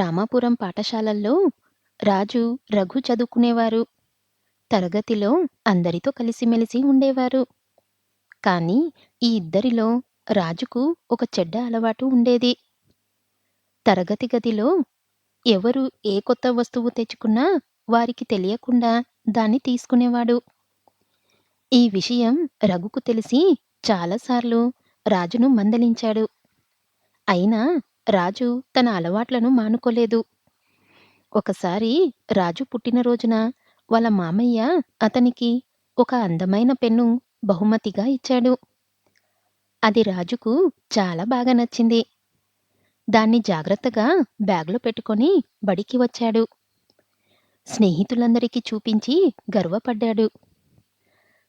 రామాపురం పాఠశాలల్లో రాజు, రఘు చదువుకునేవారు. తరగతిలో అందరితో కలిసిమెలిసి ఉండేవారు. కానీ ఈ ఇద్దరిలో రాజుకు ఒక చెడ్డ అలవాటు ఉండేది. తరగతి గదిలో ఎవరు ఏ కొత్త వస్తువు తెచ్చుకున్నా వారికి తెలియకుండా దాన్ని తీసుకునేవాడు. ఈ విషయం రఘుకు తెలిసి చాలాసార్లు రాజును మందలించాడు. అయినా రాజు తన అలవాట్లను మానుకోలేదు. ఒకసారి రాజు పుట్టినరోజున వాళ్ళ మామయ్య అతనికి ఒక అందమైన పెన్ను బహుమతిగా ఇచ్చాడు. అది రాజుకు చాలా బాగా నచ్చింది. దాన్ని జాగ్రత్తగా బ్యాగ్‌లో పెట్టుకొని బడికి వచ్చాడు. స్నేహితులందరికీ చూపించి గర్వపడ్డాడు.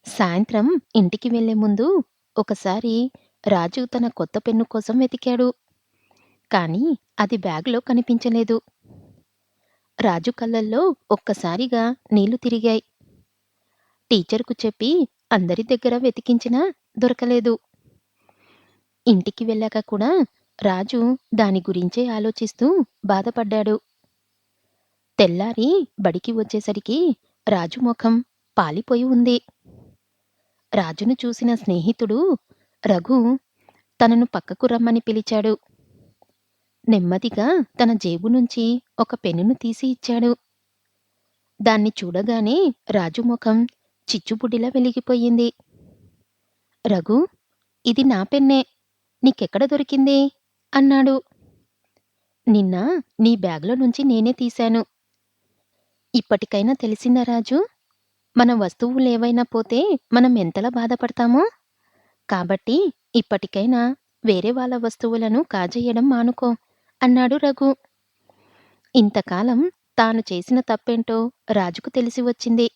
సాయంత్రం ఇంటికి వెళ్ళే ముందు ఒకసారి రాజు తన కొత్త పెన్ను కోసం వెతికాడు. కానీ అది బ్యాగ్‌లో కనిపించలేదు. రాజు కళ్ళల్లో ఒక్కసారిగా నీళ్లు తిరిగాయి. టీచర్‌కు చెప్పి అందరి దగ్గర వెతికించినా దొరకలేదు. ఇంటికి వెళ్ళాక కూడా రాజు దాని గురించే ఆలోచిస్తూ బాధపడ్డాడు. తెల్లారి బడికి వచ్చేసరికి రాజు ముఖం పాలిపోయి ఉంది. రాజును చూసిన స్నేహితుడు రఘు తనను పక్కకు రమ్మని పిలిచాడు. నెమ్మదిగా తన జేబు నుంచి ఒక పెన్నును తీసి ఇచ్చాడు. దాన్ని చూడగానే రాజు ముఖం చిచ్చుబుడ్డిలా వెలిగిపోయింది. రఘు, ఇది నా పెన్నే. నీకెక్కడ దొరికింది? అన్నాడు. నిన్న నీ బ్యాగ్‌లో నుంచి నేనే తీశాను. ఇప్పటికైనా తెలిసిందా రాజు? మన వస్తువులేవైనా పోతే మనం ఎంతలా బాధపడతామో? కాబట్టి ఇప్పటికైనా వేరే వాళ్ళ వస్తువులను కాజేయడం మానుకో అన్నాడు రఘు. ఇంతకాలం తాను చేసిన తప్పేంటో రాజుకు తెలిసి వచ్చింది.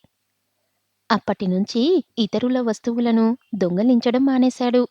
అప్పటినుంచి ఇతరుల వస్తువులను దొంగిలించడం మానేశాడు.